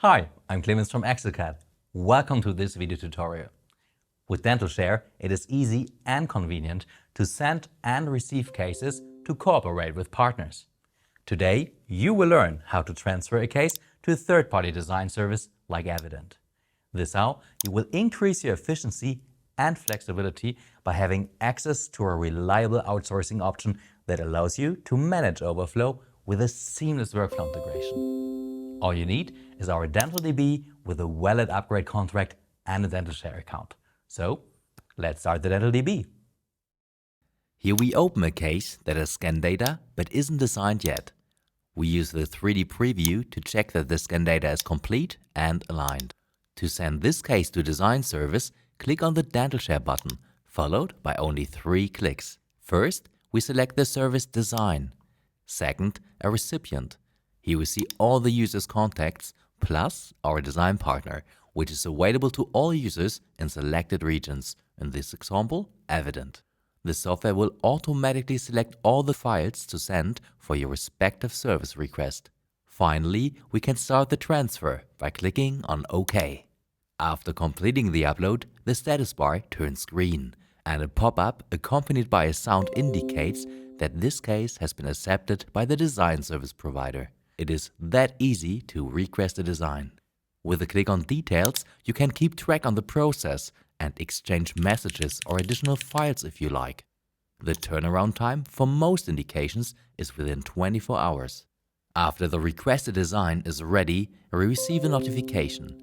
Hi, I'm Clemens from exocad. Welcome to this video tutorial. With dentalshare, it is easy and convenient to send and receive cases to cooperate with partners. Today, you will learn how to transfer a case to a third-party design service like Evident. This how you will increase your efficiency and flexibility by having access to a reliable outsourcing option that allows you to manage overflow with a seamless workflow integration. All you need is our DentalDB with a valid upgrade contract and a dentalshare account. So, let's start the DentalDB. Here we open a case that has scan data but isn't designed yet. We use the 3D preview to check that the scan data is complete and aligned. To send this case to design service, click on the dentalshare button, followed by only 3 clicks. First, we select the service design. Second, a recipient. Here we see all the user's contacts plus our design partner, which is available to all users in selected regions, in this example, Evident. The software will automatically select all the files to send for your respective service request. Finally, we can start the transfer by clicking on OK. After completing the upload, the status bar turns green, and a pop-up accompanied by a sound indicates that this case has been accepted by the design service provider. It is that easy to request a design. With a click on Details, you can keep track on the process and exchange messages or additional files if you like. The turnaround time for most indications is within 24 hours. After the requested design is ready, we receive a notification.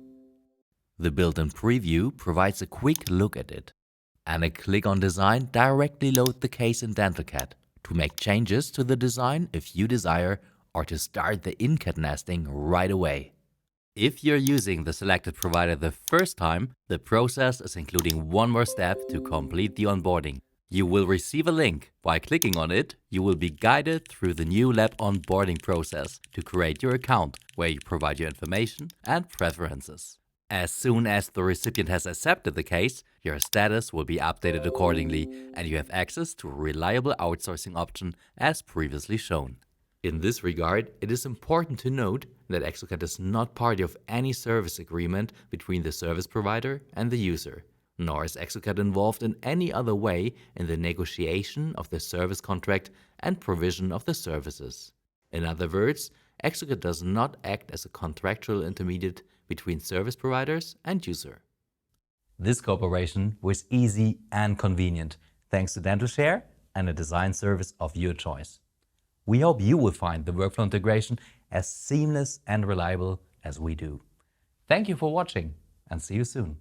The built-in preview provides a quick look at it, and a click on Design directly loads the case in DentalCAD to make changes to the design if you desire, or to start the in-CAD nesting right away. If you're using the selected provider the first time, the process is including one more step to complete the onboarding. You will receive a link. By clicking on it, you will be guided through the new lab onboarding process to create your account, where you provide your information and preferences. As soon as the recipient has accepted the case, your status will be updated accordingly, and you have access to a reliable outsourcing option as previously shown. In this regard, it is important to note that exocad is not part of any service agreement between the service provider and the user, nor is exocad involved in any other way in the negotiation of the service contract and provision of the services. In other words, exocad does not act as a contractual intermediate between service providers and user. This cooperation was easy and convenient thanks to dentalshare and a design service of your choice. We hope you will find the workflow integration as seamless and reliable as we do. Thank you for watching and see you soon.